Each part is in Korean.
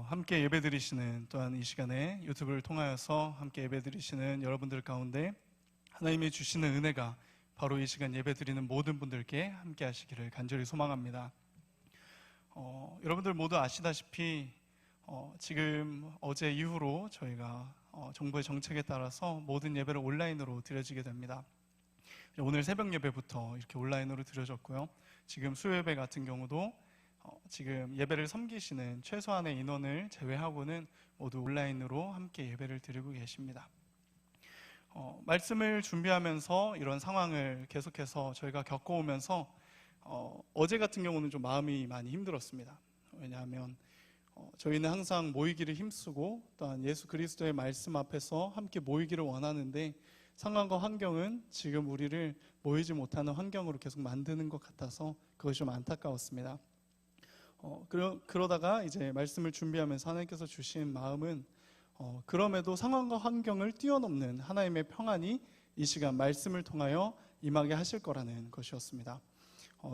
함께 예배드리시는, 또한 이 시간에 유튜브를 통하여서 함께 예배드리시는 여러분들 가운데 하나님이 주시는 은혜가 바로 이 시간 예배드리는 모든 분들께 함께 하시기를 간절히 소망합니다. 여러분들 모두 아시다시피 지금 어제 이후로 저희가 정부의 정책에 따라서 모든 예배를 온라인으로 드려지게 됩니다. 오늘 새벽 예배부터 이렇게 온라인으로 드려졌고요. 지금 수요 예배 같은 경우도 지금 예배를 섬기시는 최소한의 인원을 제외하고는 모두 온라인으로 함께 예배를 드리고 계십니다. 말씀을 준비하면서 이런 상황을 계속해서 저희가 겪어오면서 어제 같은 경우는 좀 마음이 많이 힘들었습니다. 왜냐하면 저희는 항상 모이기를 힘쓰고 또한 예수 그리스도의 말씀 앞에서 함께 모이기를 원하는데 상황과 환경은 지금 우리를 모이지 못하는 환경으로 계속 만드는 것 같아서 그것이 좀 안타까웠습니다. 그러다가 이제 말씀을 준비하면서 하나님께서 주신 마음은 그럼에도 상황과 환경을 뛰어넘는 하나님의 평안이 이 시간 말씀을 통하여 임하게 하실 거라는 것이었습니다.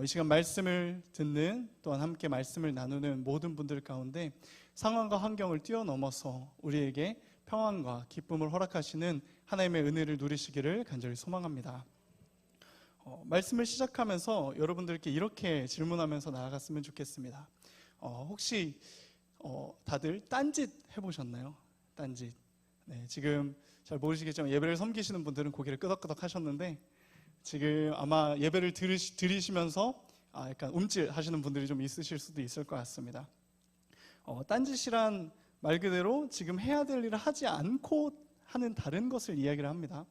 이 시간 말씀을 듣는, 또한 함께 말씀을 나누는 모든 분들 가운데 상황과 환경을 뛰어넘어서 우리에게 평안과 기쁨을 허락하시는 하나님의 은혜를 누리시기를 간절히 소망합니다. 말씀을 시작하면서 여러분들께 이렇게 질문하면서 나아갔으면 좋겠습니다. 혹시 다들 딴짓 해보셨나요? 딴짓. 네, 지금 잘 모르시겠지만 예배를 섬기시는 분들은 고개를 끄덕끄덕 하셨는데 지금 아마 예배를 들으시면서 약간 움찔 하시는 분들이 좀 있으실 수도 있을 것 같습니다. 딴짓이란 말 그대로 지금 해야 될 일을 하지 않고 하는 다른 것을 이야기를 합니다.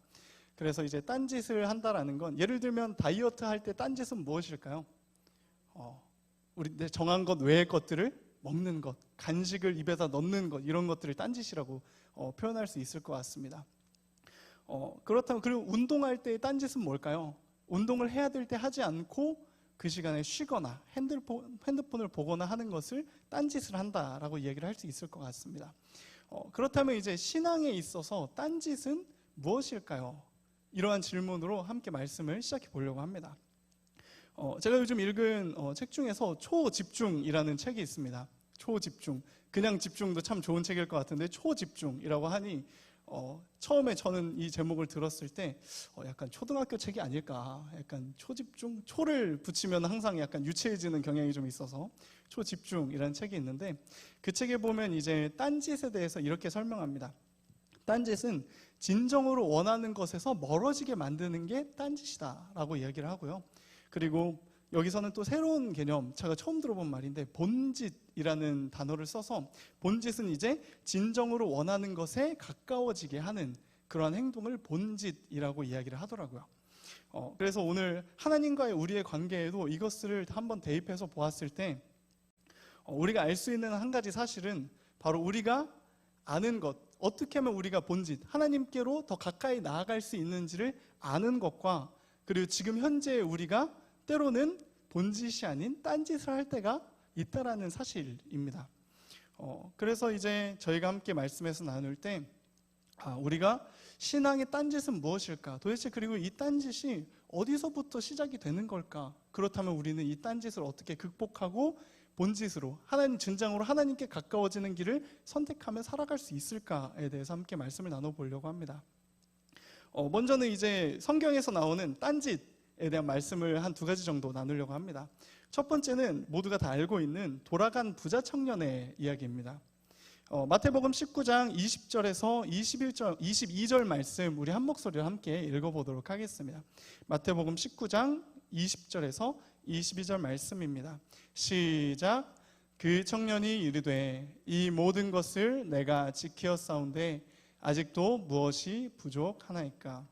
그래서 이제 딴짓을 한다라는 건, 예를 들면 다이어트 할 때 딴짓은 무엇일까요? 우리 정한 것 외의 것들을 먹는 것, 간식을 입에다 넣는 것, 이런 것들을 딴짓이라고 표현할 수 있을 것 같습니다. 그렇다면, 그리고 운동할 때의 딴짓은 뭘까요? 운동을 해야 될 때 하지 않고 그 시간에 쉬거나 핸드폰을 보거나 하는 것을 딴짓을 한다라고 이야기를 할 수 있을 것 같습니다. 그렇다면 이제 신앙에 있어서 딴짓은 무엇일까요? 이러한 질문으로 함께 말씀을 시작해 보려고 합니다. 제가 요즘 읽은 책 중에서 초집중이라는 책이 있습니다. 초집중. 그냥 집중도 참 좋은 책일 것 같은데 초집중이라고 하니 처음에 저는 이 제목을 들었을 때 약간 초등학교 책이 아닐까, 약간 초집중, 초를 붙이면 항상 약간 유치해지는 경향이 좀 있어서 초집중이라는 책이 있는데, 그 책에 보면 이제 딴짓에 대해서 이렇게 설명합니다. 딴짓은 진정으로 원하는 것에서 멀어지게 만드는 게 딴짓이다 라고 이야기를 하고요. 그리고 여기서는 또 새로운 개념, 제가 처음 들어본 말인데 본짓이라는 단어를 써서, 본짓은 이제 진정으로 원하는 것에 가까워지게 하는 그러한 행동을 본짓이라고 이야기를 하더라고요. 그래서 오늘 하나님과의 우리의 관계에도 이것을 한번 대입해서 보았을 때 우리가 알 수 있는 한 가지 사실은 바로 우리가 아는 것, 어떻게 하면 우리가 본짓, 하나님께로 더 가까이 나아갈 수 있는지를 아는 것과, 그리고 지금 현재 우리가 때로는 본짓이 아닌 딴짓을 할 때가 있다라는 사실입니다. 그래서 이제 저희가 함께 말씀에서 나눌 때 우리가 신앙의 딴짓은 무엇일까? 도대체 그리고 이 딴짓이 어디서부터 시작이 되는 걸까? 그렇다면 우리는 이 딴짓을 어떻게 극복하고 본짓으로, 하나님 진정으로 하나님께 가까워지는 길을 선택하며 살아갈 수 있을까에 대해서 함께 말씀을 나눠보려고 합니다. 먼저는 이제 성경에서 나오는 딴짓에 대한 말씀을 한 두 가지 정도 나누려고 합니다. 첫 번째는 모두가 다 알고 있는 돌아간 부자 청년의 이야기입니다. 마태복음 19장 20절에서 22절 말씀 우리 한 목소리로 함께 읽어보도록 하겠습니다. 마태복음 19장 20절에서 22절 말씀입니다. 시작. 그 청년이 이르되 이 모든 것을 내가 지키었사온데 아직도 무엇이 부족하나이까?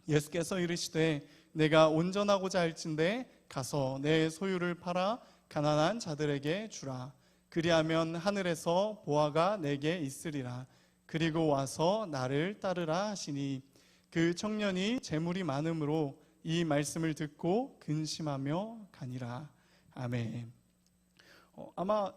예수께서 이르시되 내가 온전하고자 할진대 가서 내 소유를 팔아 가난한 자들에게 주라. 그리하면 하늘에서 보화가 내게 있으리라. 그리고 와서 나를 따르라 하시니, 그 청년이 재물이 많음으로 이 말씀을 듣고 근심하며 가니라. 아멘. 아마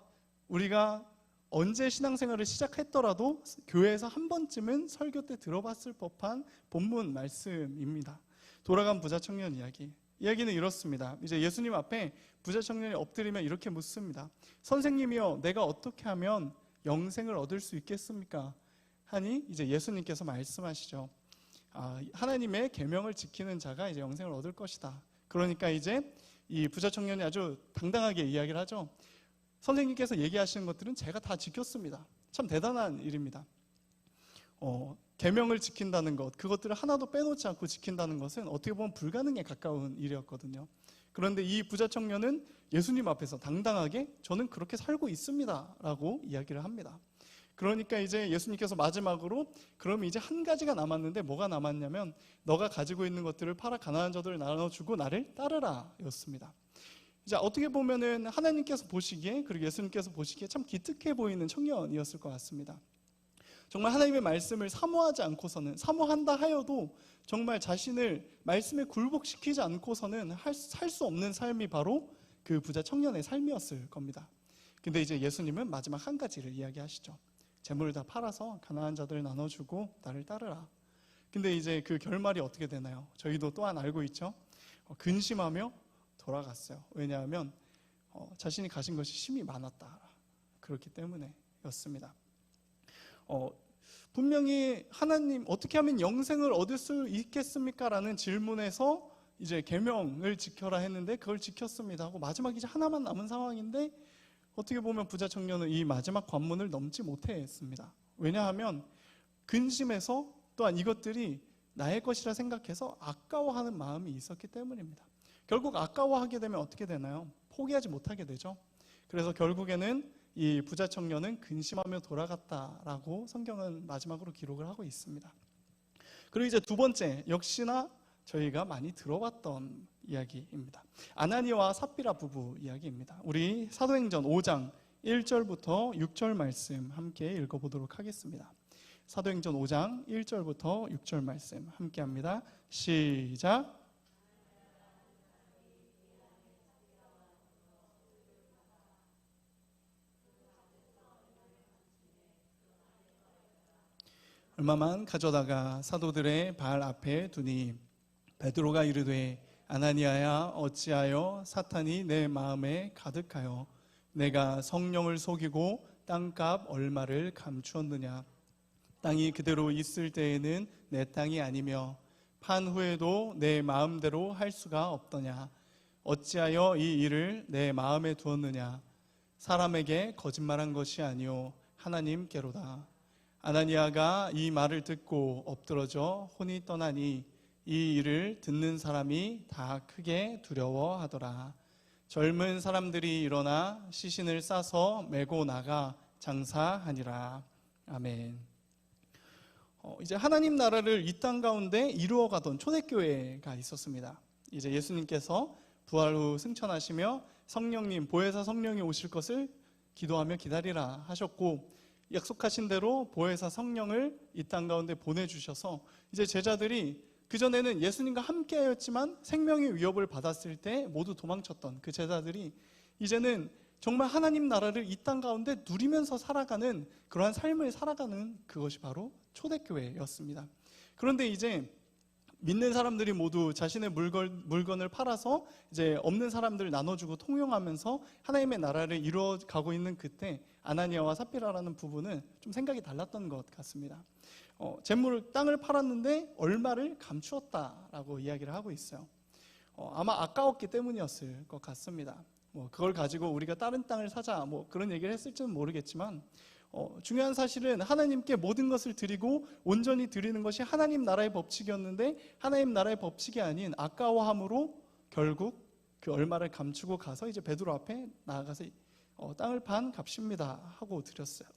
우리가 언제 신앙생활을 시작했더라도 교회에서 한 번쯤은 설교 때 들어봤을 법한 본문 말씀입니다. 돌아간 부자 청년 이야기. 이야기는 이렇습니다. 이제 예수님 앞에 부자 청년이 엎드리며 이렇게 묻습니다. 선생님이여, 내가 어떻게 하면 영생을 얻을 수 있겠습니까? 하니 이제 예수님께서 말씀하시죠. 하나님의 계명을 지키는 자가 이제 영생을 얻을 것이다. 그러니까 이제 이 부자 청년이 아주 당당하게 이야기를 하죠. 선생님께서 얘기하시는 것들은 제가 다 지켰습니다. 참 대단한 일입니다. 계명을 지킨다는 것, 그것들을 하나도 빼놓지 않고 지킨다는 것은 어떻게 보면 불가능에 가까운 일이었거든요. 그런데 이 부자 청년은 예수님 앞에서 당당하게 저는 그렇게 살고 있습니다 라고 이야기를 합니다. 그러니까 이제 예수님께서 마지막으로 그럼 이제 한 가지가 남았는데 뭐가 남았냐면 너가 가지고 있는 것들을 팔아 가난한 자들을 나눠주고 나를 따르라 였습니다. 이제 어떻게 보면은 하나님께서 보시기에 그리고 예수님께서 보시기에 참 기특해 보이는 청년이었을 것 같습니다. 정말 하나님의 말씀을 사모하지 않고서는, 사모한다 하여도 정말 자신을 말씀에 굴복시키지 않고서는 살 수 없는 삶이 바로 그 부자 청년의 삶이었을 겁니다. 근데 이제 예수님은 마지막 한 가지를 이야기하시죠. 재물을 다 팔아서 가난한 자들을 나눠주고 나를 따르라. 근데 이제 그 결말이 어떻게 되나요? 저희도 또한 알고 있죠. 근심하며 돌아갔어요. 왜냐하면 자신이 가진 것이 심히 많았다. 그렇기 때문에였습니다. 분명히 하나님 어떻게 하면 영생을 얻을 수 있겠습니까? 라는 질문에서 이제 계명을 지켜라 했는데 그걸 지켰습니다 하고 마지막 이제 하나만 남은 상황인데 어떻게 보면 부자 청년은 이 마지막 관문을 넘지 못했습니다. 왜냐하면 근심해서 또한 이것들이 나의 것이라 생각해서 아까워하는 마음이 있었기 때문입니다. 결국 아까워하게 되면 어떻게 되나요? 포기하지 못하게 되죠. 그래서 결국에는 이 부자 청년은 근심하며 돌아갔다라고 성경은 마지막으로 기록을 하고 있습니다. 그리고 이제 두 번째, 역시나 저희가 많이 들어봤던 이야기입니다. 아나니아와 삽비라 부부 이야기입니다. 우리 사도행전 5장 1절부터 6절 말씀 함께 읽어보도록 하겠습니다. 사도행전 5장 1절부터 6절 말씀 함께 합니다. 시작. 얼마만 가져다가 사도들의 발 앞에 두니 베드로가 이르되 아나니아야 어찌하여 사탄이 내 마음에 가득하여 내가 성령을 속이고 땅값 얼마를 감추었느냐. 땅이 그대로 있을 때에는 내 땅이 아니며 판 후에도 내 마음대로 할 수가 없더냐. 어찌하여 이 일을 내 마음에 두었느냐. 사람에게 거짓말한 것이 아니요 하나님께로다. 아나니아가 이 말을 듣고 엎드러져 혼이 떠나니 이 일을 듣는 사람이 다 크게 두려워하더라. 젊은 사람들이 일어나 시신을 싸서 메고 나가 장사하니라. 아멘. 이제 하나님 나라를 이 땅 가운데 이루어가던 초대교회가 있었습니다. 이제 예수님께서 부활 후 승천하시며 성령님, 보혜사 성령이 오실 것을 기도하며 기다리라 하셨고 약속하신 대로 보혜사 성령을 이 땅 가운데 보내주셔서 이제 제자들이 그전에는 예수님과 함께하였지만 생명의 위협을 받았을 때 모두 도망쳤던 그 제자들이 이제는 정말 하나님 나라를 이 땅 가운데 누리면서 살아가는 그러한 삶을 살아가는 그것이 바로 초대교회였습니다. 그런데 이제 믿는 사람들이 모두 자신의 물건을 팔아서 이제 없는 사람들을 나눠주고 통용하면서 하나님의 나라를 이루어가고 있는 그때 아나니아와 삽비라라는 부부는 좀 생각이 달랐던 것 같습니다. 땅을 팔았는데 얼마를 감추었다라고 이야기를 하고 있어요. 아마 아까웠기 때문이었을 것 같습니다. 그걸 가지고 우리가 다른 땅을 사자 그런 얘기를 했을지는 모르겠지만 중요한 사실은 하나님께 모든 것을 드리고 온전히 드리는 것이 하나님 나라의 법칙이었는데 하나님 나라의 법칙이 아닌 아까워함으로 결국 그 얼마를 감추고 가서 이제 베드로 앞에 나아가서 땅을 판 값입니다 하고 드렸어요.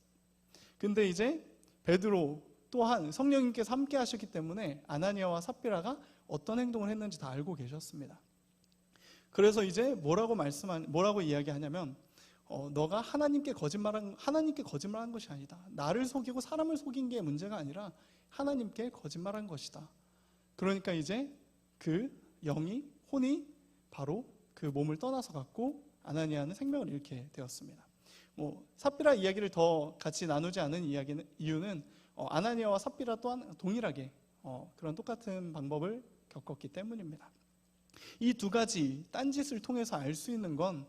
근데 이제 베드로 또한 성령님께서 함께 하셨기 때문에 아나니아와 삽비라가 어떤 행동을 했는지 다 알고 계셨습니다. 그래서 이제 뭐라고 이야기하냐면 너가 하나님께 거짓말한 것이 아니다. 나를 속이고 사람을 속인 게 문제가 아니라 하나님께 거짓말한 것이다. 그러니까 이제 그 혼이 바로 그 몸을 떠나서 갔고 아나니아는 생명을 잃게 되었습니다. 삽비라 이야기를 더 같이 나누지 않은 이유는 아나니아와 삽비라 또한 동일하게 그런 똑같은 방법을 겪었기 때문입니다. 이 두 가지 딴짓을 통해서 알 수 있는 건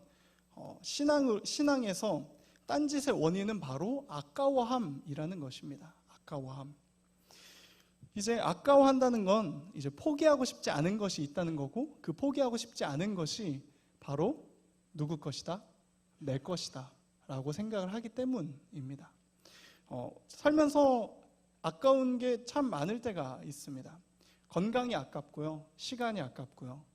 신앙에서 딴짓의 원인은 바로 아까워함이라는 것입니다. 아까워함. 이제 아까워한다는 건 이제 포기하고 싶지 않은 것이 있다는 거고, 그 포기하고 싶지 않은 것이 바로 누구 것이다? 내 것이다 라고 생각을 하기 때문입니다. 살면서 아까운 게 참 많을 때가 있습니다. 건강이 아깝고요, 시간이 아깝고요,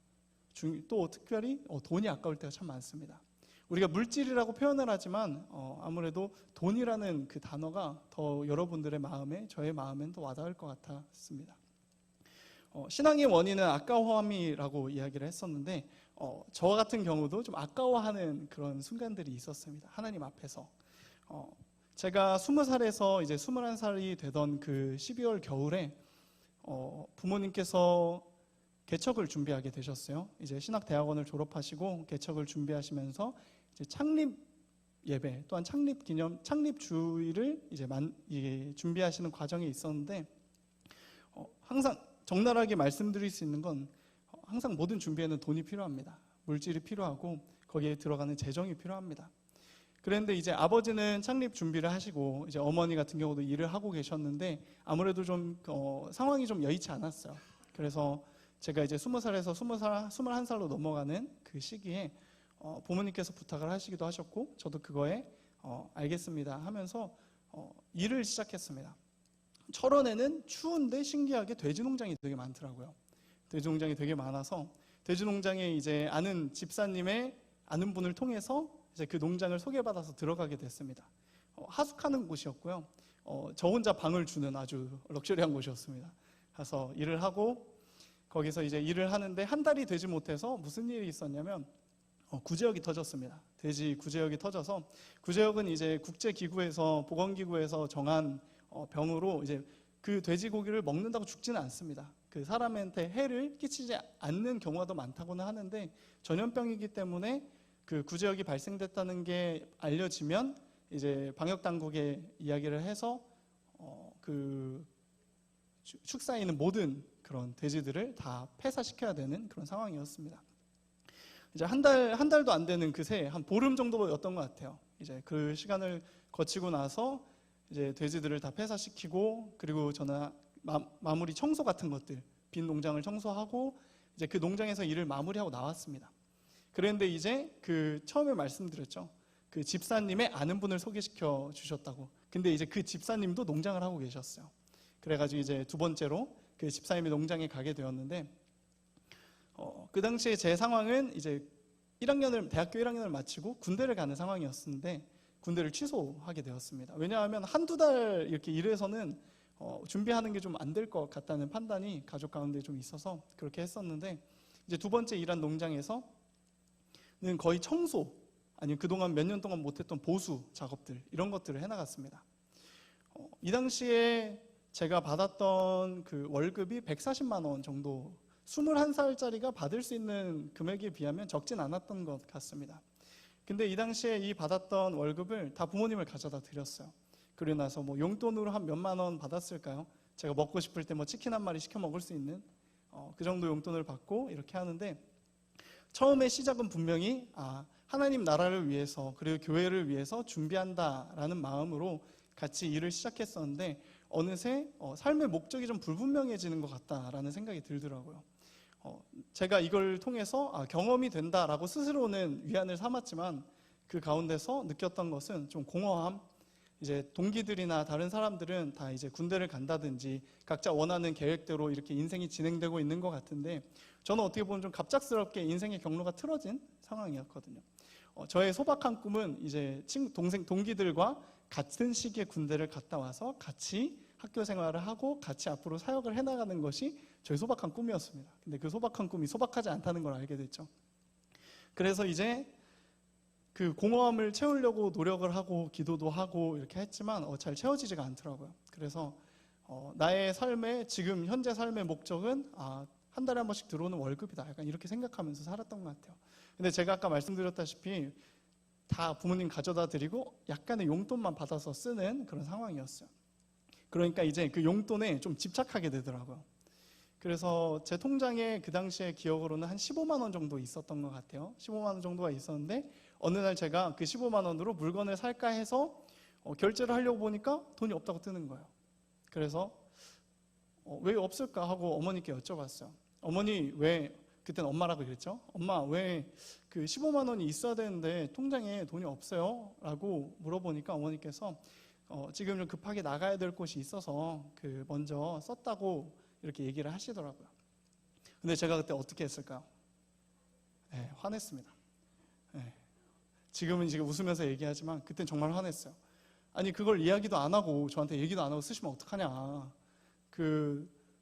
또 특별히 돈이 아까울 때가 참 많습니다. 우리가 물질이라고 표현을 하지만 아무래도 돈이라는 그 단어가 더 여러분들의 마음에, 저의 마음엔 더 와닿을 것 같았습니다. 신앙의 원인은 아까워함이라고 이야기를 했었는데, 저와 같은 경우도 좀 아까워하는 그런 순간들이 있었습니다. 하나님 앞에서. 제가 20살에서 이제 21살이 되던 그 12월 겨울에 부모님께서 개척을 준비하게 되셨어요. 이제 신학대학원을 졸업하시고 개척을 준비하시면서 이제 창립 예배 또한 창립 기념, 창립 주일을 이제 준비하시는 과정에 있었는데, 항상 적나라하게 말씀드릴 수 있는 건 항상 모든 준비에는 돈이 필요합니다. 물질이 필요하고 거기에 들어가는 재정이 필요합니다. 그런데 이제 아버지는 창립 준비를 하시고 이제 어머니 같은 경우도 일을 하고 계셨는데 아무래도 좀 상황이 좀 여의치 않았어요. 그래서 제가 이제 20살에서 21살로 넘어가는 그 시기에 부모님께서 부탁을 하시기도 하셨고, 저도 그거에 알겠습니다 하면서 일을 시작했습니다. 철원에는 추운데 신기하게 돼지 농장이 되게 많더라고요. 돼지 농장이 되게 많아서 돼지 농장에 이제 아는 집사님의 아는 분을 통해서 이제 그 농장을 소개받아서 들어가게 됐습니다. 하숙하는 곳이었고요. 저 혼자 방을 주는 아주 럭셔리한 곳이었습니다. 가서 일을 하고 거기서 이제 일을 하는데 한 달이 되지 못해서 무슨 일이 있었냐면 구제역이 터졌습니다. 돼지 구제역이 터져서, 구제역은 이제 국제기구에서 보건기구에서 정한 병으로 이제 그 돼지고기를 먹는다고 죽지는 않습니다. 그 사람한테 해를 끼치지 않는 경우가 더 많다고는 하는데, 전염병이기 때문에 그 구제역이 발생됐다는 게 알려지면 이제 방역 당국에 이야기를 해서 그 축사에 있는 모든 그런 돼지들을 다 폐사시켜야 되는 그런 상황이었습니다. 이제 한 달도 안 되는 그 새해, 한 보름 정도였던 것 같아요. 이제 그 시간을 거치고 나서 이제 돼지들을 다 폐사시키고, 그리고 저는 마무리 청소 같은 것들, 빈 농장을 청소하고 이제 그 농장에서 일을 마무리하고 나왔습니다. 그런데 이제 그 처음에 말씀드렸죠. 그 집사님의 아는 분을 소개시켜 주셨다고. 근데 이제 그 집사님도 농장을 하고 계셨어요. 그래가지고 이제 두 번째로 그 집사님의 농장에 가게 되었는데, 그 당시에 제 상황은 이제 대학교 1학년을 마치고 군대를 가는 상황이었는데 군대를 취소하게 되었습니다. 왜냐하면 한두 달 이렇게 일해서는 준비하는 게 좀 안 될 것 같다는 판단이 가족 가운데 좀 있어서 그렇게 했었는데, 이제 두 번째 일한 농장에서는 거의 청소, 아니면 그동안 몇 년 동안 못했던 보수 작업들, 이런 것들을 해나갔습니다. 이 당시에 제가 받았던 그 월급이 140만 원 정도, 21살짜리가 받을 수 있는 금액에 비하면 적진 않았던 것 같습니다. 근데 이 당시에 이 받았던 월급을 다 부모님을 가져다 드렸어요. 그러고 나서 뭐 용돈으로 한 몇만 원 받았을까요? 제가 먹고 싶을 때 뭐 치킨 한 마리 시켜 먹을 수 있는 그 정도 용돈을 받고 이렇게 하는데, 처음에 시작은 분명히 하나님 나라를 위해서, 그리고 교회를 위해서 준비한다라는 마음으로 같이 일을 시작했었는데, 어느새 삶의 목적이 좀 불분명해지는 것 같다라는 생각이 들더라고요. 제가 이걸 통해서 경험이 된다라고 스스로는 위안을 삼았지만, 그 가운데서 느꼈던 것은 좀 공허함. 이제 동기들이나 다른 사람들은 다 이제 군대를 간다든지 각자 원하는 계획대로 이렇게 인생이 진행되고 있는 것 같은데, 저는 어떻게 보면 좀 갑작스럽게 인생의 경로가 틀어진 상황이었거든요. 저의 소박한 꿈은 이제 동기들과 같은 시기에 군대를 갔다 와서 같이 학교 생활을 하고 같이 앞으로 사역을 해나가는 것이 저의 소박한 꿈이었습니다. 근데 그 소박한 꿈이 소박하지 않다는 걸 알게 됐죠. 그래서 이제 그 공허함을 채우려고 노력을 하고 기도도 하고 이렇게 했지만 잘 채워지지가 않더라고요. 그래서 나의 삶의, 지금 현재 삶의 목적은 한 달에 한 번씩 들어오는 월급이다, 약간 이렇게 생각하면서 살았던 것 같아요. 근데 제가 아까 말씀드렸다시피 다 부모님 가져다 드리고 약간의 용돈만 받아서 쓰는 그런 상황이었어요. 그러니까 이제 그 용돈에 좀 집착하게 되더라고요. 그래서 제 통장에 그 당시에 기억으로는 한 15만 원 정도 있었던 것 같아요. 15만 원 정도가 있었는데 어느 날 제가 그 15만 원으로 물건을 살까 해서 결제를 하려고 보니까 돈이 없다고 뜨는 거예요. 그래서 왜 없을까 하고 어머니께 여쭤봤어요. 어머니 왜, 그때는 엄마라고 그랬죠. 엄마 왜 그 15만 원이 있어야 되는데 통장에 돈이 없어요? 라고 물어보니까 어머니께서 지금 좀 급하게 나가야 될 곳이 있어서 그 먼저 썼다고 이렇게 얘기를 하시더라고요. 근데 제가 그때 어떻게 했을까요? 네, 화냈습니다. 네. 지금 웃으면서 얘기하지만 그땐 정말 화냈어요. 아니 그걸 이야기도 안 하고 저한테 얘기도 안 하고 쓰시면 어떡하냐.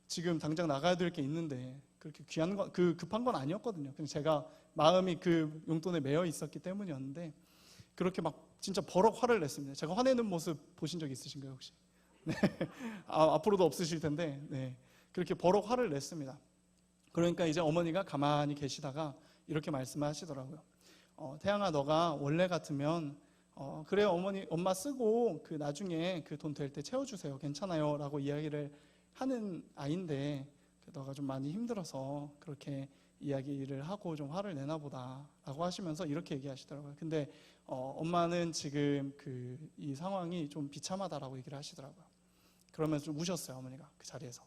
지금 당장 나가야 될 게 있는데 그렇게 귀한 거, 급한 건 아니었거든요. 그냥 제가 마음이 그 용돈에 매여 있었기 때문이었는데 그렇게 막 진짜 버럭 화를 냈습니다. 제가 화내는 모습 보신 적 있으신가요 혹시? 네. 앞으로도 없으실 텐데 네. 그렇게 버럭 화를 냈습니다. 그러니까 이제 어머니가 가만히 계시다가 이렇게 말씀하시더라고요. 태양아 너가 원래 같으면 그래요 어머니 엄마 쓰고 그 나중에 그 돈 될 때 채워주세요 괜찮아요 라고 이야기를 하는 아이인데 너가 좀 많이 힘들어서 그렇게 이야기를 하고 좀 화를 내나 보다 라고 하시면서 이렇게 얘기하시더라고요. 근데 엄마는 지금 이 상황이 좀 비참하다라고 얘기를 하시더라고요. 그러면서 좀 우셨어요 어머니가 그 자리에서.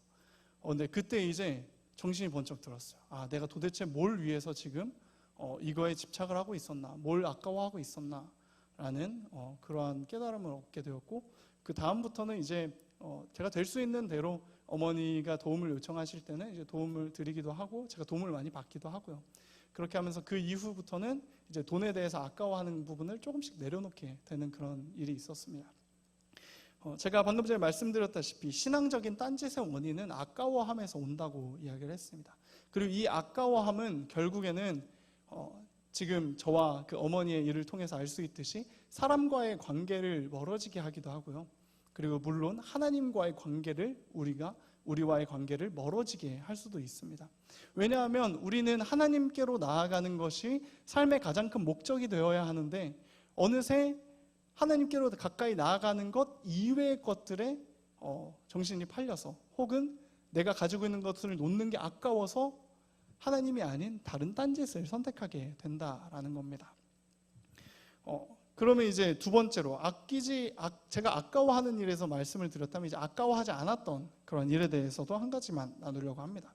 근데 그때 이제 정신이 번쩍 들었어요. 아 내가 도대체 뭘 위해서 지금 이거에 집착을 하고 있었나, 뭘 아까워하고 있었나 라는 그러한 깨달음을 얻게 되었고 그 다음부터는 이제 제가 될 수 있는 대로 어머니가 도움을 요청하실 때는 이제 도움을 드리기도 하고 제가 도움을 많이 받기도 하고요. 그렇게 하면서 그 이후부터는 이제 돈에 대해서 아까워하는 부분을 조금씩 내려놓게 되는 그런 일이 있었습니다. 제가 방금 전에 말씀드렸다시피 신앙적인 딴짓의 원인은 아까워함에서 온다고 이야기를 했습니다. 그리고 이 아까워함은 결국에는 지금 저와 그 어머니의 일을 통해서 알 수 있듯이 사람과의 관계를 멀어지게 하기도 하고요. 그리고 물론 하나님과의 관계를 우리와의 관계를 멀어지게 할 수도 있습니다. 왜냐하면 우리는 하나님께로 나아가는 것이 삶의 가장 큰 목적이 되어야 하는데 어느새 하나님께로 가까이 나아가는 것 이외의 것들에 정신이 팔려서 혹은 내가 가지고 있는 것을 놓는 게 아까워서 하나님이 아닌 다른 딴짓을 선택하게 된다라는 겁니다. 그러면 이제 두 번째로 제가 아까워하는 일에서 말씀을 드렸다면 이제 아까워하지 않았던 그런 일에 대해서도 한 가지만 나누려고 합니다.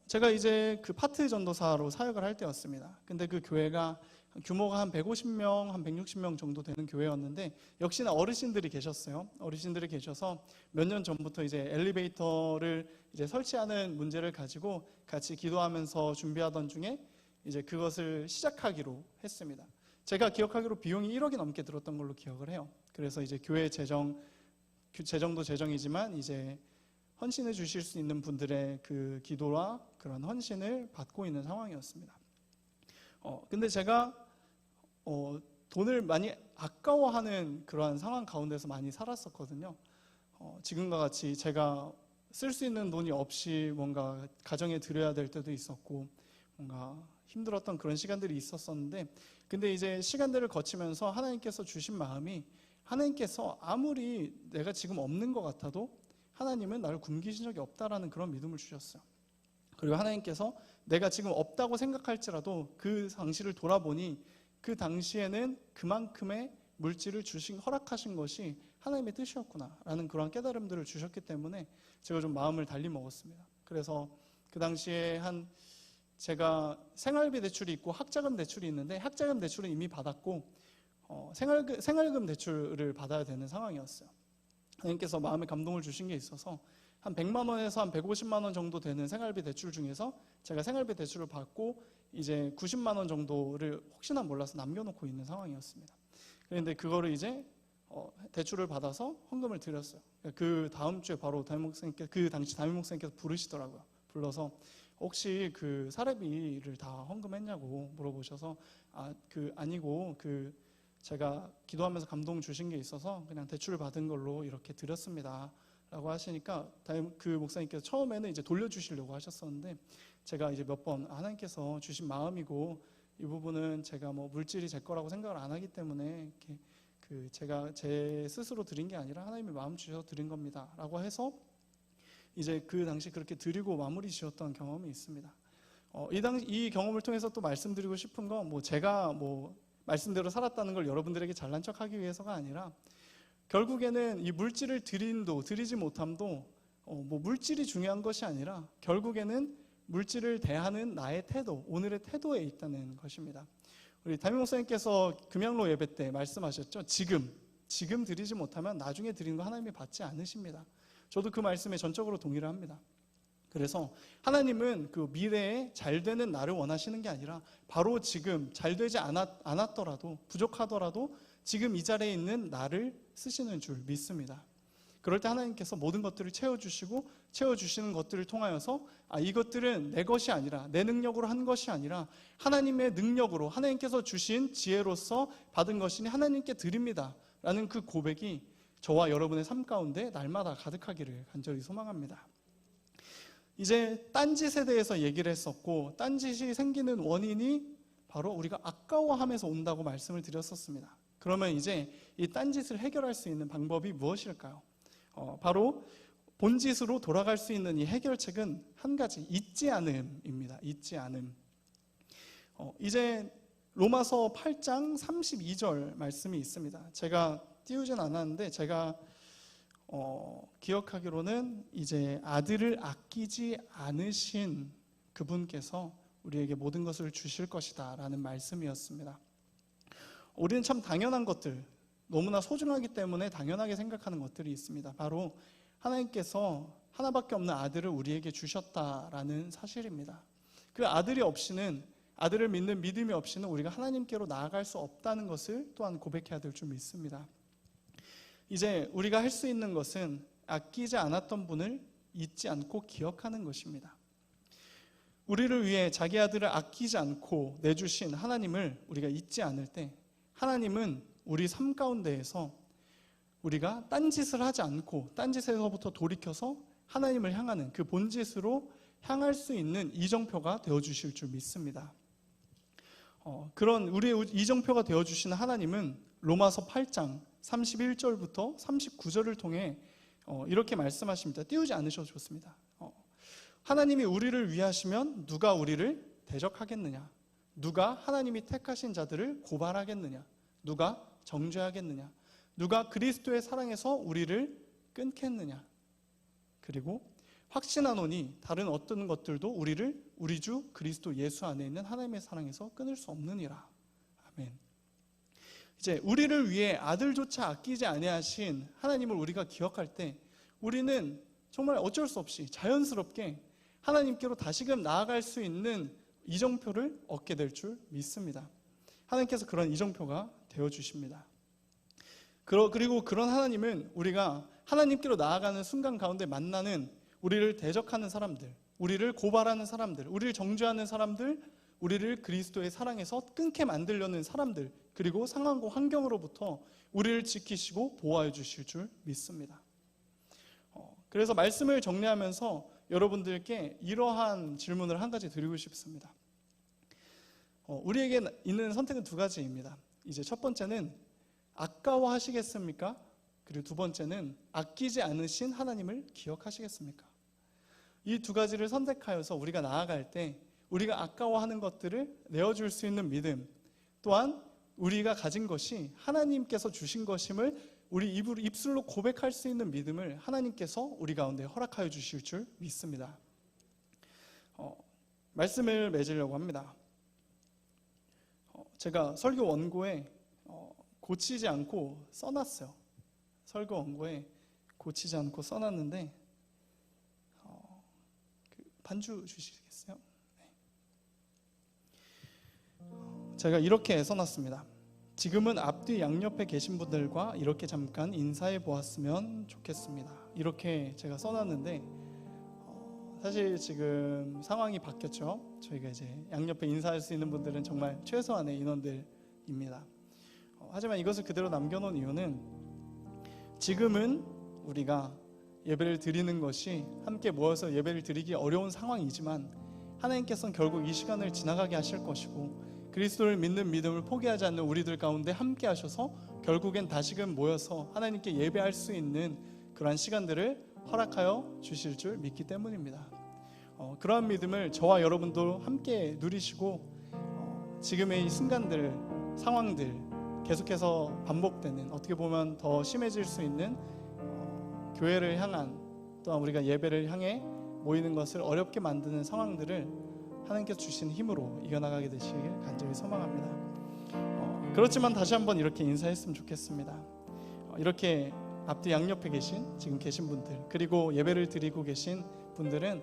제가 이제 그 파트 전도사로 사역을 할 때였습니다. 근데 그 교회가 규모가 한 150명, 한 160명 정도 되는 교회였는데 역시나 어르신들이 계셨어요. 어르신들이 계셔서 몇 년 전부터 이제 엘리베이터를 이제 설치하는 문제를 가지고 같이 기도하면서 준비하던 중에 이제 그것을 시작하기로 했습니다. 제가 기억하기로 비용이 1억이 넘게 들었던 걸로 기억을 해요. 그래서 이제 교회 재정도 재정이지만 이제 헌신해 주실 수 있는 분들의 그 기도와 그런 헌신을 받고 있는 상황이었습니다. 근데 제가 돈을 많이 아까워하는 그러한 상황 가운데서 많이 살았었거든요. 지금과 같이 제가 쓸 수 있는 돈이 없이 뭔가 가정에 드려야 될 때도 있었고 뭔가 힘들었던 그런 시간들이 있었었는데 근데 이제 시간들을 거치면서 하나님께서 주신 마음이 하나님께서 아무리 내가 지금 없는 것 같아도 하나님은 나를 굶기신 적이 없다라는 그런 믿음을 주셨어요. 그리고 하나님께서 내가 지금 없다고 생각할지라도 그 당시를 돌아보니 그 당시에는 그만큼의 물질을 허락하신 것이 하나님의 뜻이었구나라는 그런 깨달음들을 주셨기 때문에 제가 좀 마음을 달리 먹었습니다. 그래서 그 당시에 제가 생활비 대출이 있고 학자금 대출이 있는데 학자금 대출은 이미 받았고 생활금 대출을 받아야 되는 상황이었어요. 하나님께서 마음에 감동을 주신 게 있어서 한 100만 원에서 한 150만 원 정도 되는 생활비 대출 중에서 제가 생활비 대출을 받고 이제 90만 원 정도를 혹시나 몰라서 남겨놓고 있는 상황이었습니다. 그런데 그거를 이제 대출을 받아서 헌금을 드렸어요. 그 다음 주에 바로 그 당시 담임 목사님께서 부르시더라고요. 불러서 혹시 그 사례비를 다 헌금했냐고 물어보셔서 아니고 제가 기도하면서 감동 주신 게 있어서 그냥 대출을 받은 걸로 이렇게 드렸습니다. 라고 하시니까 그 목사님께서 처음에는 이제 돌려주시려고 하셨었는데 제가 이제 몇 번 하나님께서 주신 마음이고 이 부분은 제가 뭐 물질이 제 거라고 생각을 안 하기 때문에 이렇게 제가 제 스스로 드린 게 아니라 하나님의 마음 주셔서 드린 겁니다. 라고 해서 이제 그 당시 그렇게 드리고 마무리 지었던 경험이 있습니다. 이 경험을 통해서 또 말씀드리고 싶은 건 제가 말씀대로 살았다는 걸 여러분들에게 잘난 척하기 위해서가 아니라 결국에는 이 물질을 드림도 드리지 못함도 물질이 중요한 것이 아니라 결국에는 물질을 대하는 나의 태도, 오늘의 태도에 있다는 것입니다. 우리 담임 목사님께서 금양로 예배 때 말씀하셨죠. 지금 드리지 못하면 나중에 드리는 거 하나님이 받지 않으십니다. 저도 그 말씀에 전적으로 동의를 합니다. 그래서 하나님은 그 미래에 잘 되는 나를 원하시는 게 아니라 바로 지금 잘 되지 않았더라도 부족하더라도 지금 이 자리에 있는 나를 쓰시는 줄 믿습니다. 그럴 때 하나님께서 모든 것들을 채워주시고 채워주시는 것들을 통하여서 이것들은 내 것이 아니라 내 능력으로 한 것이 아니라 하나님의 능력으로 하나님께서 주신 지혜로서 받은 것이니 하나님께 드립니다 라는 그 고백이 저와 여러분의 삶 가운데 날마다 가득하기를 간절히 소망합니다. 이제 딴짓에 대해서 얘기를 했었고 딴짓이 생기는 원인이 바로 우리가 아까워함에서 온다고 말씀을 드렸었습니다. 그러면 이제 이 딴짓을 해결할 수 있는 방법이 무엇일까요? 바로 본짓으로 돌아갈 수 있는 이 해결책은 한 가지, 잊지 않음입니다. 잊지 않음. 이제 로마서 8장 32절 말씀이 있습니다. 제가 띄우진 않았는데 제가 기억하기로는 이제 아들을 아끼지 않으신 그분께서 우리에게 모든 것을 주실 것이다 라는 말씀이었습니다. 우리는 참 당연한 것들, 너무나 소중하기 때문에 당연하게 생각하는 것들이 있습니다. 바로 하나님께서 하나밖에 없는 아들을 우리에게 주셨다라는 사실입니다. 그 아들이 없이는, 아들을 믿는 믿음이 없이는 우리가 하나님께로 나아갈 수 없다는 것을 또한 고백해야 될 줄 믿습니다. 이제 우리가 할 수 있는 것은 아끼지 않았던 분을 잊지 않고 기억하는 것입니다. 우리를 위해 자기 아들을 아끼지 않고 내주신 하나님을 우리가 잊지 않을 때 하나님은 우리 삶 가운데에서 우리가 딴짓을 하지 않고 딴짓에서부터 돌이켜서 하나님을 향하는 그 본짓으로 향할 수 있는 이정표가 되어주실 줄 믿습니다. 그런 우리의 이정표가 되어주시는 하나님은 로마서 8장 31절부터 39절을 통해 이렇게 말씀하십니다. 띄우지 않으셔도 좋습니다. 하나님이 우리를 위하시면 누가 우리를 대적하겠느냐? 누가 하나님이 택하신 자들을 고발하겠느냐? 누가 정죄하겠느냐? 누가 그리스도의 사랑에서 우리를 끊겠느냐? 그리고 확신하노니 다른 어떤 것들도 우리를 우리 주 그리스도 예수 안에 있는 하나님의 사랑에서 끊을 수 없느니라. 아멘. 이제 우리를 위해 아들조차 아끼지 아니하신 하나님을 우리가 기억할 때 우리는 정말 어쩔 수 없이 자연스럽게 하나님께로 다시금 나아갈 수 있는 이정표를 얻게 될 줄 믿습니다. 하나님께서 그런 이정표가 되어주십니다. 그리고 그런 하나님은 우리가 하나님께로 나아가는 순간 가운데 만나는 우리를 대적하는 사람들, 우리를 고발하는 사람들, 우리를 정죄하는 사람들, 우리를 그리스도의 사랑에서 끊게 만들려는 사람들, 그리고 상황과 환경으로부터 우리를 지키시고 보호해 주실 줄 믿습니다. 그래서 말씀을 정리하면서 여러분들께 이러한 질문을 한 가지 드리고 싶습니다. 우리에게 있는 선택은 두 가지입니다. 이제 첫 번째는 아까워하시겠습니까? 그리고 두 번째는 아끼지 않으신 하나님을 기억하시겠습니까? 이 두 가지를 선택하여서 우리가 나아갈 때 우리가 아까워하는 것들을 내어줄 수 있는 믿음, 또한 우리가 가진 것이 하나님께서 주신 것임을 우리 입술로 고백할 수 있는 믿음을 하나님께서 우리 가운데 허락하여 주실 줄 믿습니다. 말씀을 맺으려고 합니다. 제가 설교 원고에 고치지 않고 써놨어요. 설교 원고에 고치지 않고 써놨는데 반주 주시겠어요? 네. 제가 이렇게 써놨습니다. 지금은 앞뒤 양옆에 계신 분들과 이렇게 잠깐 인사해 보았으면 좋겠습니다. 이렇게 제가 써놨는데 사실 지금 상황이 바뀌었죠. 저희가 이제 양옆에 인사할 수 있는 분들은 정말 최소한의 인원들입니다. 하지만 이것을 그대로 남겨놓은 이유는 지금은 우리가 예배를 드리는 것이 함께 모여서 예배를 드리기 어려운 상황이지만 하나님께서는 결국 이 시간을 지나가게 하실 것이고 그리스도를 믿는 믿음을 포기하지 않는 우리들 가운데 함께 하셔서 결국엔 다시금 모여서 하나님께 예배할 수 있는 그러한 시간들을 허락하여 주실 줄 믿기 때문입니다. 그러한 믿음을 저와 여러분도 함께 누리시고 지금의 이 순간들, 상황들 계속해서 반복되는, 어떻게 보면 더 심해질 수 있는 교회를 향한, 또한 우리가 예배를 향해 모이는 것을 어렵게 만드는 상황들을 하나님께서 주신 힘으로 이겨나가게 되시길 간절히 소망합니다. 그렇지만 다시 한번 이렇게 인사했으면 좋겠습니다. 이렇게 앞뒤 양옆에 지금 계신 분들, 그리고 예배를 드리고 계신 분들은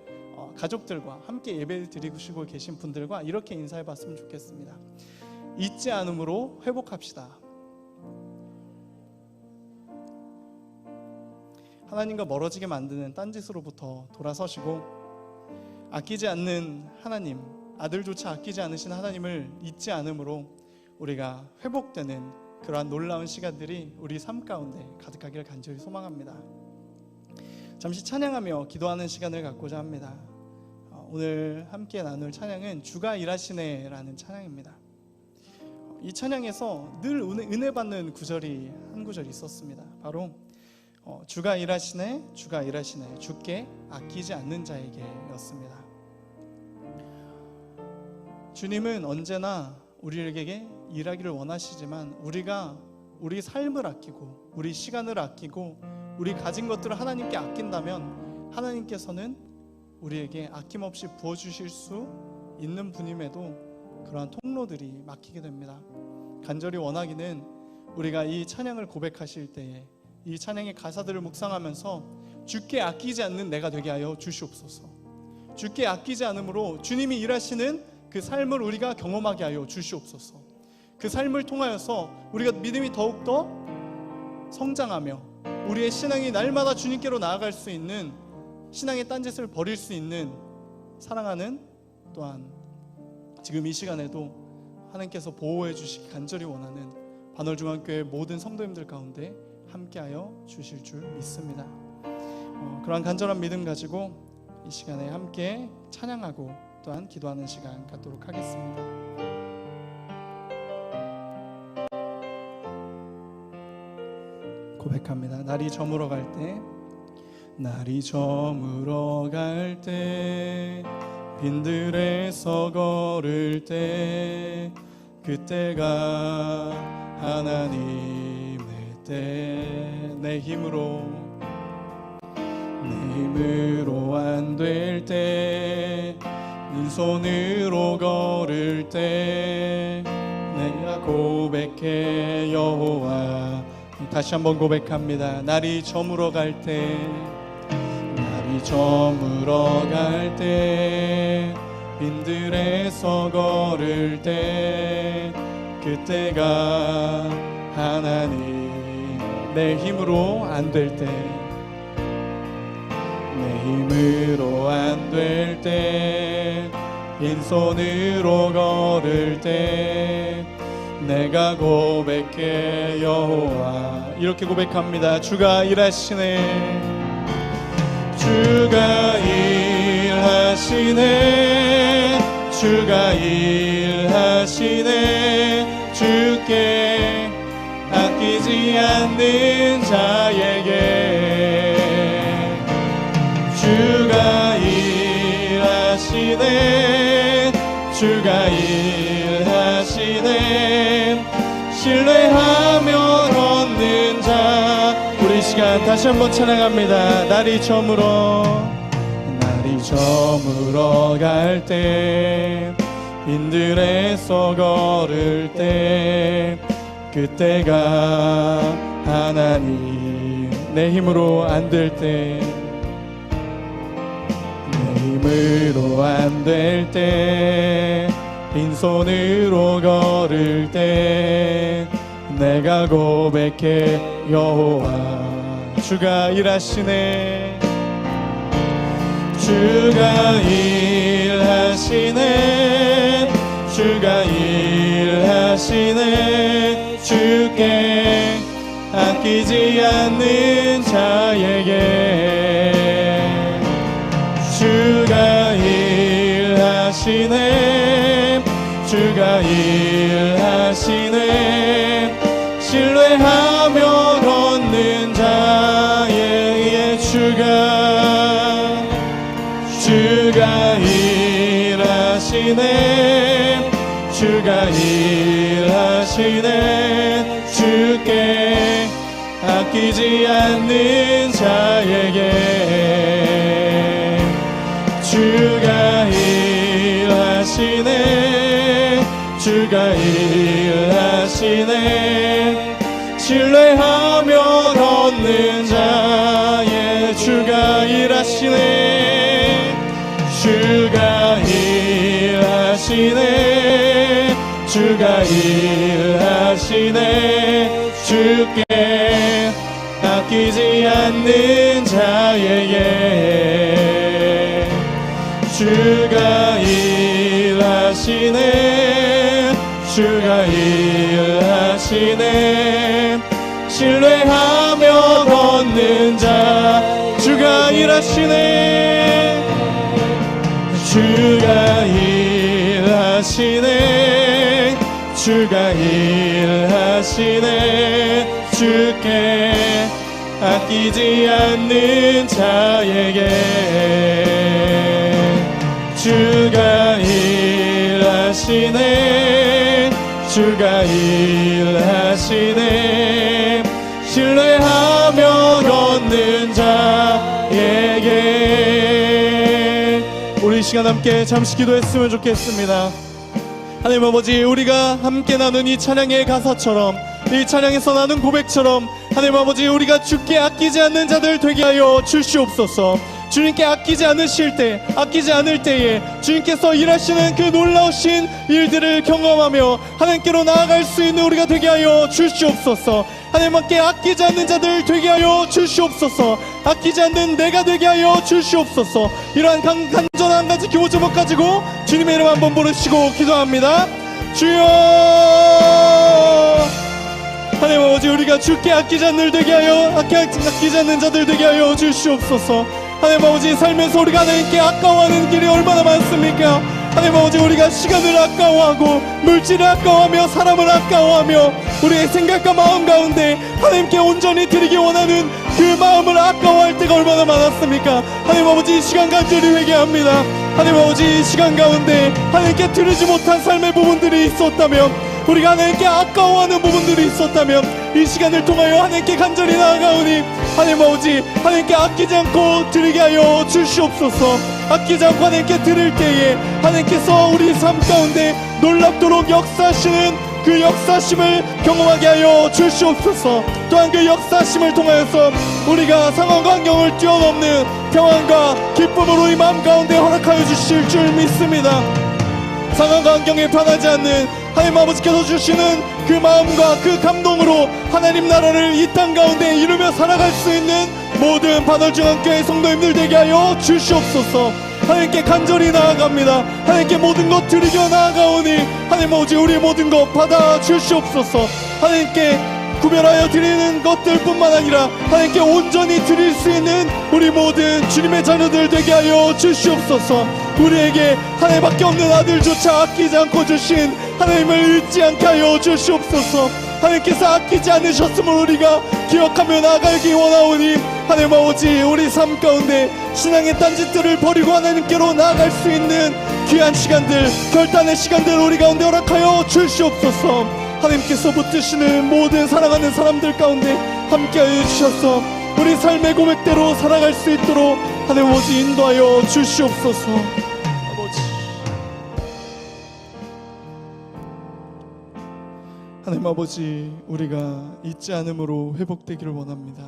가족들과 함께 예배를 드리고 계신 분들과 이렇게 인사해 봤으면 좋겠습니다. 잊지 않음으로 회복합시다. 하나님과 멀어지게 만드는 딴짓으로부터 돌아서시고, 아끼지 않는 하나님, 아들조차 아끼지 않으신 하나님을 잊지 않음으로 우리가 회복되는 그러한 놀라운 시간들이 우리 삶 가운데 가득하기를 간절히 소망합니다. 잠시 찬양하며 기도하는 시간을 갖고자 합니다. 오늘 함께 나눌 찬양은 주가 일하시네 라는 찬양입니다. 이 찬양에서 늘 은혜 받는 구절이 한 구절이 있었습니다. 바로 주가 일하시네, 주가 일하시네, 주께 아끼지 않는 자에게 였습니다. 주님은 언제나 우리에게 일하기를 원하시지만, 우리가 우리 삶을 아끼고 우리 시간을 아끼고 우리 가진 것들을 하나님께 아낀다면 하나님께서는 우리에게 아낌없이 부어주실 수 있는 분임에도 그러한 통로들이 막히게 됩니다. 간절히 원하기는 우리가 이 찬양을 고백하실 때에 이 찬양의 가사들을 묵상하면서 주께 아끼지 않는 내가 되게 하여 주시옵소서. 주께 아끼지 않음으로 주님이 일하시는 그 삶을 우리가 경험하게 하여 주시옵소서. 그 삶을 통하여서 우리가 믿음이 더욱더 성장하며 우리의 신앙이 날마다 주님께로 나아갈 수 있는, 신앙의 딴짓을 버릴 수 있는, 사랑하는, 또한 지금 이 시간에도 하나님께서 보호해 주시기 간절히 원하는 반월중앙교회 모든 성도님들 가운데 함께하여 주실 줄 믿습니다. 그러한 간절한 믿음 가지고 이 시간에 함께 찬양하고 또한 기도하는 시간 갖도록 하겠습니다. 고백합니다. 날이 저물어 갈 때, 날이 저물어 갈 때, 빈들에서 걸을 때, 그때가 하나님의 때, 내 힘으로 안 될 때, 빈손으로 걸을 때, 내가 고백해 여호와. 다시 한번 고백합니다. 날이 저물어 갈 때, 날이 저물어 갈 때, 빈들에서 걸을 때, 그때가 하나님. 내 힘으로 안 될 때, 내 힘으로 안 될 때, 빈손으로 걸을 때, 내가 고백해 여호와. 이렇게 고백합니다. 주가 일하시네, 주가 일하시네, 주가 일하시네, 주께 아끼지 않는 자에게 주가 일하시네, 주가 일하시네, 신뢰하며 얻는 자. 우리 시간 다시 한번 찬양합니다. 날이 저물어 갈 때, 빈들에서 걸을 때, 그때가 하나님. 내 힘으로 안 될 때, 내 힘으로 안 될 때, 빈손으로 걸을 때, 내가 고백해 여호와. 주가 일하시네, 주가 일하시네, 주가 일하시네, 주께 아끼지 않는 자에게 주가 일하시네, 주가 일하시네, 신뢰하며 걷는 자에게 주가 주가 일하시네. 주께 아끼지 않는 자에게 주가 일하시네. 주가 일하시네. 신뢰하며 얻는 자의 주가 일하시네. 주가 일하시네. 주가 일하시네. 주께 아끼지 않는 자에게 주가 일하시네. 주가 일하시네. 신뢰하며 얻는 자 주가 일하시네. 주가 일하시네. 주가 일하시네. 주께 아끼지 않는 자에게 주가 일하시네. 주가 일하시네. 신뢰하며 얻는 자에게. 우리 이 시간 함께 잠시 기도했으면 좋겠습니다. 하나님 아버지, 우리가 함께 나눈 이 찬양의 가사처럼, 이 찬양에서 나눈 고백처럼 하나님 아버지, 우리가 주께 아끼지 않는 자들 되게 하여 주시옵소서. 주님께 아끼지 않으실 때, 아끼지 않을 때에 주님께서 일하시는 그 놀라우신 일들을 경험하며 하나님께로 나아갈 수 있는 우리가 되게 하여 주시옵소서. 하나님께 아끼지 않는 자들 되게 하여 주시옵소서. 아끼지 않는 내가 되게 하여 주시옵소서. 이러한 간절한 한 가지 기도 제목 가지고 주님의 이름 한번 부르시고 기도합니다. 주여, 하나님 아버지, 우리가 주께 아끼지 않는 되게 하여 아끼지 않는 자들 되게 하여 주시옵소서. 하나님 아버지, 삶에서 우리가 하나님께 아까워하는 길이 얼마나 많습니까? 하나님 아버지, 우리가 시간을 아까워하고 물질을 아까워하며 사람을 아까워하며 우리의 생각과 마음 가운데 하나님께 온전히 드리기 원하는 그 마음을 아까워할 때가 얼마나 많았습니까? 하나님 아버지, 이 시간 간절히 회개합니다. 하나님 아버지, 이 시간 가운데 하나님께 드리지 못한 삶의 부분들이 있었다면, 우리가 하나님께 아까워하는 부분들이 있었다면 이 시간을 통하여 하나님께 간절히 나아가오니 하나님 아버지, 하나님께 아끼지 않고 드리게 하여 주시옵소서. 아끼지 않고 하나님께 드릴 때에 하나님께서 우리 삶 가운데 놀랍도록 역사하시는 그 역사심을 경험하게 하여 주시옵소서. 또한 그 역사심을 통하여서 우리가 상황과 환경을 뛰어넘는 평안과 기쁨으로 이 마음 가운데 허락하여 주실 줄 믿습니다. 상황과 환경에 변하지 않는 하나님 아버지께서 주시는 그 마음과 그 감동으로 하나님 나라를 이 땅 가운데 이루며 살아갈 수 있는 모든 바늘중앙교회 성도님들 되게 하여 주시옵소서. 하나님께 간절히 나아갑니다. 하나님께 모든 것 드리겨 나아가오니 하나님 아버지, 우리의 모든 것 받아 주시옵소서. 하나님께 구별하여 드리는 것들 뿐만 아니라 하나님께 온전히 드릴 수 있는 우리 모든 주님의 자녀들 되게 하여 주시옵소서. 우리에게 하나님밖에 없는 아들조차 아끼지 않고 주신 하나님을 잊지 않게 하여 주시옵소서. 하나님께서 아끼지 않으셨음을 우리가 기억하며 나아가기 원하오니 하나님 아버지, 우리 삶 가운데 신앙의 딴짓들을 버리고 하나님께로 나아갈 수 있는 귀한 시간들, 결단의 시간들 우리 가운데 허락하여 주시옵소서. 하나님께서 붙드시는 모든 사랑하는 사람들 가운데 함께하여 주셔서 우리 삶의 고백대로 살아갈 수 있도록 하나님 아버지 인도하여 주시옵소서. 아버지, 하나님 아버지, 우리가 잊지 않음으로 회복되기를 원합니다.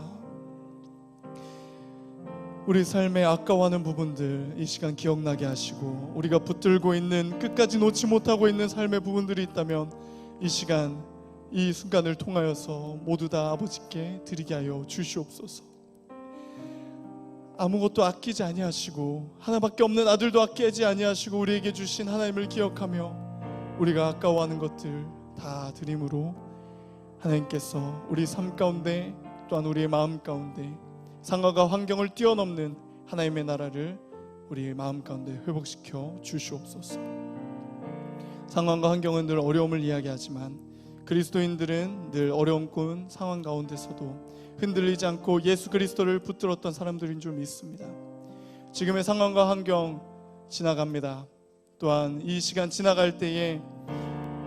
우리 삶에 아까워하는 부분들 이 시간 기억나게 하시고, 우리가 붙들고 있는 끝까지 놓지 못하고 있는 삶의 부분들이 있다면 이 시간, 이 순간을 통하여서 모두 다 아버지께 드리게 하여 주시옵소서. 아무것도 아끼지 아니하시고 하나밖에 없는 아들도 아끼지 아니하시고 우리에게 주신 하나님을 기억하며 우리가 아까워하는 것들 다 드림으로 하나님께서 우리 삶 가운데 또한 우리의 마음 가운데 상황과 환경을 뛰어넘는 하나님의 나라를 우리의 마음 가운데 회복시켜 주시옵소서. 상황과 환경은 늘 어려움을 이야기하지만 그리스도인들은 늘 어려운 상황 가운데서도 흔들리지 않고 예수 그리스도를 붙들었던 사람들인 줄 믿습니다. 지금의 상황과 환경 지나갑니다. 또한 이 시간 지나갈 때에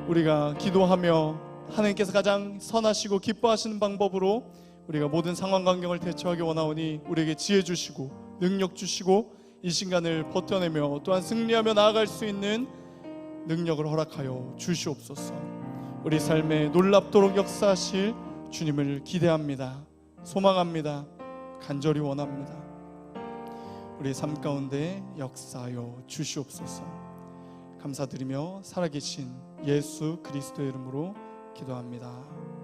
우리가 기도하며 하나님께서 가장 선하시고 기뻐하시는 방법으로 우리가 모든 상황 환경을 대처하기 원하오니 우리에게 지혜 주시고 능력 주시고 이 시간을 버텨내며 또한 승리하며 나아갈 수 있는 능력을 허락하여 주시옵소서. 우리 삶에 놀랍도록 역사하실 주님을 기대합니다. 소망합니다. 간절히 원합니다. 우리 삶 가운데 역사하여 주시옵소서. 감사드리며 살아계신 예수 그리스도의 이름으로 기도합니다.